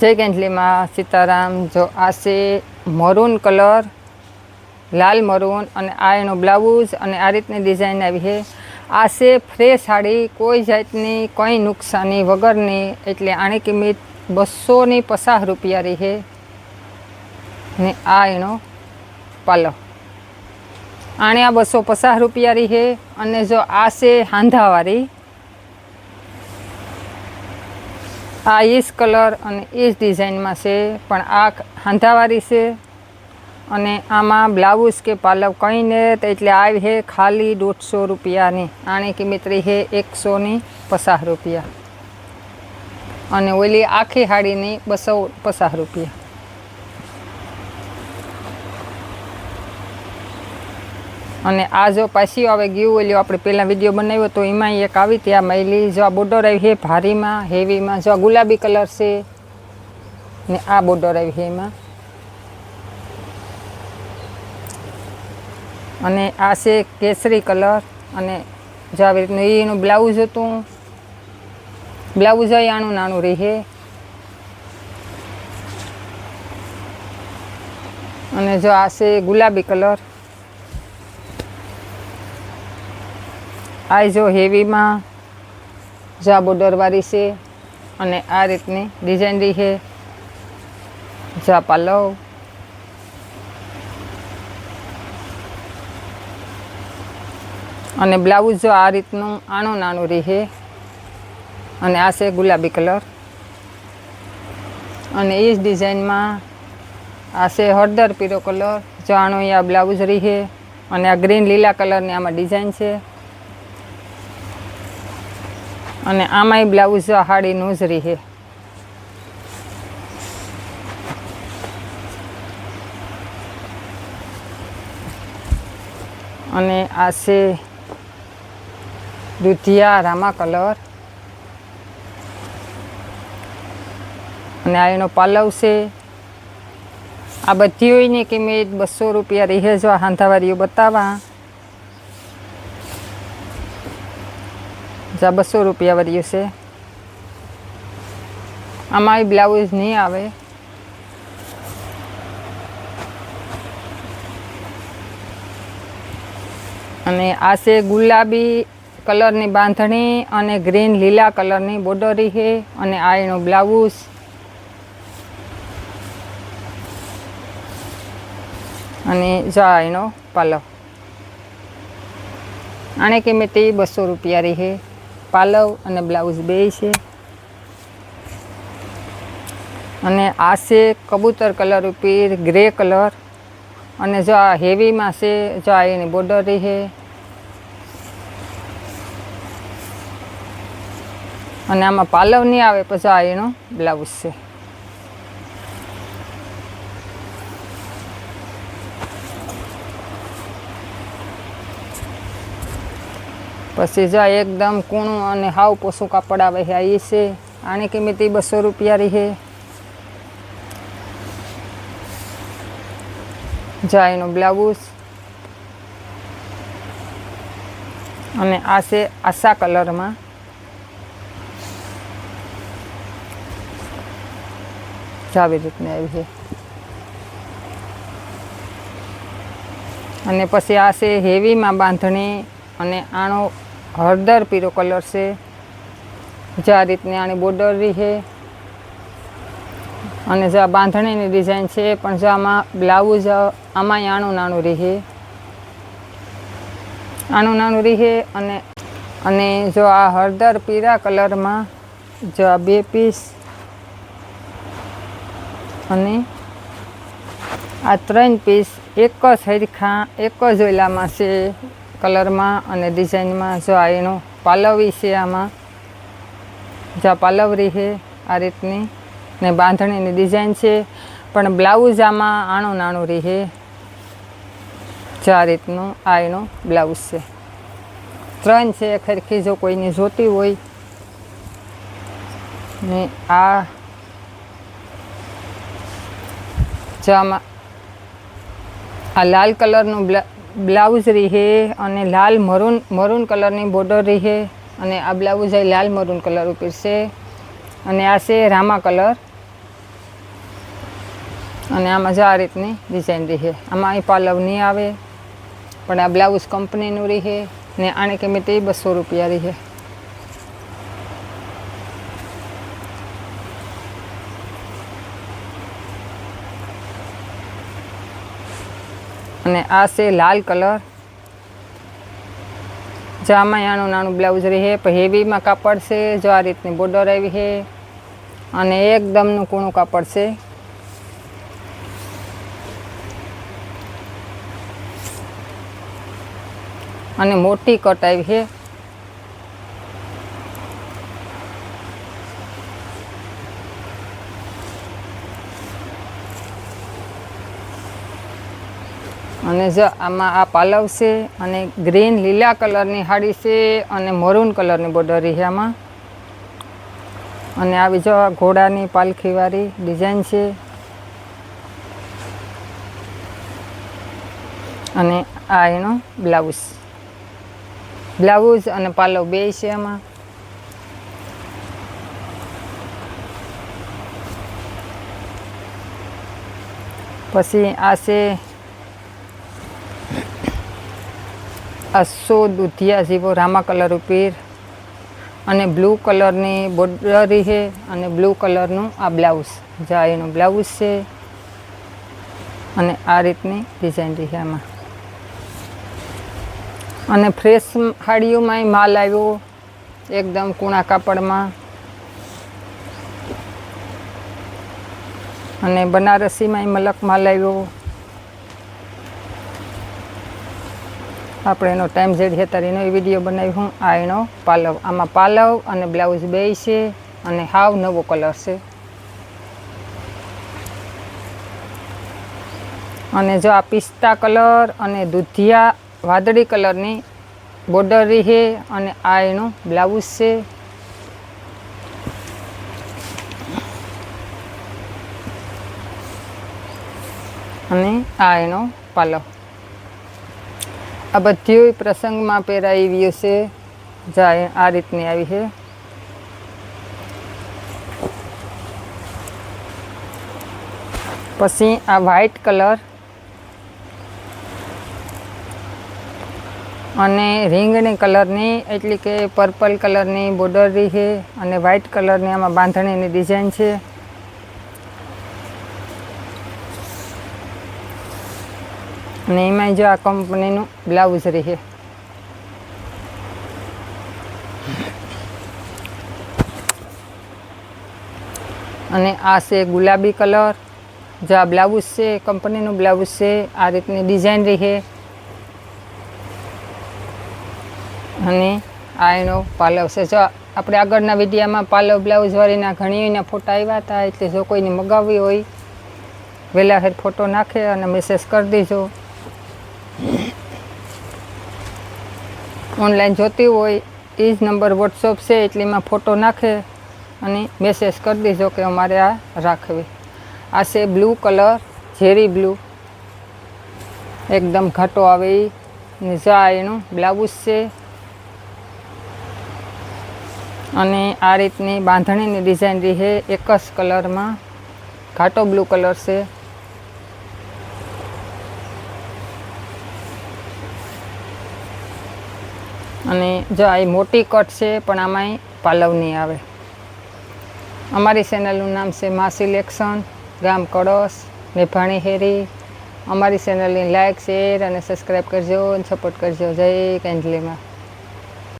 जय कैंडली माँ सीताराम। जो आ से मरून कलर लाल मरून और आ एनो ब्लाउज और आ रीतनी डिजाइन आई है। आ से फ्रेश साड़ी कोई जातनी कोई नुकसानी वगरनी एटले आनी किंमत 250 रुपया रही है। ने आ एनो पालो आने आ 250 रुपया रही है। और जो आ से हांधावारी आ इस कलर और इस डिजाइन में से पण आ हांधावारी से अने आमा ब्लाउज के पालव कहीं नहीं तो एटले आई है खाली 150 रुपया नी। आनी किंमत रही है 150 रुपया। अने ओली आखी हाड़ी नी 250 रुपया। अने आ जो पाछी आवे गयुं ओली आपणे पहेला विडियो बनाव्यो तो एमां एक आवी त्या मैली। जो आ बॉर्डर आई है भारी में हेवी में। जो गुलाबी कलर से ने आ बॉर्डर आई है एमां। अने आ से केसरी कलर अने जो આવી રીતનું એનું બ્લાઉઝ હતું। બ્લાઉઝ આનું નાનું રહે અને જો આ છે ગુલાબી કલર। आ जो हेवी में जो बॉर्डर वाली से अने आ रीतनी डिजाइन रही है। जो पालव अने ब्लाउज जो आ रीतनु आनो नानो रही है। अने आ से गुलाबी कलर अने इस डिजाइन में आ से हळदर पीरो कलर। जो आनो या ब्लाउज रही है अने आ ग्रीन लीला कलर ने आमा डिजाइन है। अने आमाय ब्लाउज हाड़ी नूज रही है। अने आ से दुधिया रामा कलर अने आ एनो पालव से। आ बधीनी किंमत 200 रुपया रही है। जो हांधावारीओ बतावा 200 रुपया वरियो से। आमाय ब्लाउज नहीं आवे। अने आ से गुलाबी कलर नी बांधणी अने ग्रीन लीला कलर नी बॉर्डर रही है। अने आ एनो ब्लाउज अने जो आ एनो पालव। आने किंमत 200 रुपया रही है। पालव अने ब्लाउज बे छे। अने आ से कबूतर कलर पर ग्रे कलर अने जो आ हेवी में से जो आ एनी बॉर्डर रही है। अने आमां पालव नहीं आवे पछी आ एनो ब्लाउज छे। पछी जो एकदम कूणुं अने हाव पोसुं कापड़ आवे है आ छे। आनी किंमत 200 रुपया रही है। जो एनो ब्लाउज अने आ से आशा कलर में। આવી રીતની આવી છે। અને પછી આ છે હેવી માં બાંધણી અને આનો હળદર પીળો કલર છે। જે આ રીતની આની બોર્ડર રહી છે અને જે આ બાંધણીની ડિઝાઇન છે પણ જો આમાં બ્લાઉઝ આમાં આનું નાનું રહે। આનું નાનું રહે અને જો આ હળદર પીળા કલરમાં જો આ 2 પીસ અને आ 3 पीस एक सरखा एक ज ओला में से कलर में और डिजाइन में। जो आ एनो पालवी से आमा जो पालव रही है आ रीतनी ने बांधणी डिजाइन है पण ब्लाउज आमा आनो नानो रही है। जो आ रीतनु आ एनो ब्लाउज है। 3 है खरखी जो कोईनी जोती होय ने आ जो आमा आ लाल कलर नु ब्लाउज रही है और लाल मरून कलर नी बॉर्डर रही है और आ ब्लाउज है लाल मरून कलर पर से। आ से रामा कलर અને આમાં જો આ રીતની ડિઝાઇન રહે. આમાં અહીં પાલવ નહીં આવે, પણ આ બ્લાઉઝ કંપનીનું રહે ને આની કિંમત 200 રૂપિયા રહે. અને આ છે લાલ કલર. જો આમાં નાનું નાનું બ્લાઉઝ રહે, પણ હેવીમાં કાપડ છે. જો આ રીતની બોર્ડર આવી છે અને એકદમનું કૂણું કાપડ છે. અને મોટી કટ આવી છે. અને જો આમાં આ પાલવ છે અને ગ્રીન લીલા કલરની સાડી છે અને મરૂન કલરની બોર્ડર છે આમાં. અને આવી જો ઘોડાની પાલખીવાળી ડિઝાઇન છે. અને આ એનો બ્લાઉઝ અને પાલવ બે છે આમાં. પછી આ છે આસો દૂધિયા જેવો રામા કલર ઉપર અને બ્લુ કલરની બોર્ડર છે અને બ્લુ કલરનું આ બ્લાઉઝ. જા એનું બ્લાઉઝ છે અને આ રીતની ડિઝાઇન છે આમાં. અને ફ્રેશ સાડીઓમાં માલ આવ્યો એકદમ કૂણા કાપડમાં. અને બનારસીમાં મલક માલ આવ્યો. આપણે એનો ટાઈમ જેડ છે ત્યારે એનો વિડીયો બનાવી હું. આ એનો પાલવ. આમાં પાલવ અને બ્લાઉઝ બે છે અને હાવ નવો કલર છે. અને જો આ પિસ્તા કલર અને દૂધિયા વાદળી કલરની બોર્ડર છે અને આ એનું બ્લાઉઝ છે. અને આ એનો પાલવ. આ બધી પ્રસંગમાં પહેરાઈ એવી છે. જા આ રીતની આવી છે. પછી આ વ્હાઈટ કલર અને રીંગણી કલરની એટલે કે પર્પલ કલરની બોર્ડર છે અને વ્હાઈટ કલરની આમાં બાંધણીની ડિઝાઇન છે. અને એમાં જો આ કંપનીનું બ્લાઉઝ રહે. અને આ છે ગુલાબી કલર. જો આ બ્લાઉઝ છે કંપનીનું બ્લાઉઝ છે. આ રીતની ડિઝાઇન રહે. અને આ એનો પાલવ છે. જો આપણે આગળના વિડીયોમાં પાલવ બ્લાઉઝવાળીના ઘણીના ફોટા આવ્યા હતા, એટલે જો કોઈને મગાવવી હોય વહેલા ફેર ફોટો નાખે અને મેસેજ કરી દેજો. ઓનલાઈન જોતી હોય એ જ નંબર વોટ્સઅપ છે, એટલે એમાં ફોટો નાખે અને મેસેજ કરી દેજો કે અમારે આ રાખવી. આ છે બ્લુ કલર, ઝેરી બ્લુ, એકદમ ઘાટો આવે એ. ને જા એનું બ્લાઉઝ છે. અને આ રીતની બાંધણીની ડિઝાઇન રહે એક જ કલરમાં. ઘાટો બ્લુ કલર છે. અને જો આ મોટી કટ છે, પણ આમાંય પાલવ નહીં આવે. અમારી ચેનલનું નામ છે મા સિલેક્શન, ગામ કળશ, મેભાણી હેરી. અમારી ચેનલની લાઇક, શેર અને સબસ્ક્રાઈબ કરજો અને સપોર્ટ કરજો. જય કાંજલીમાં.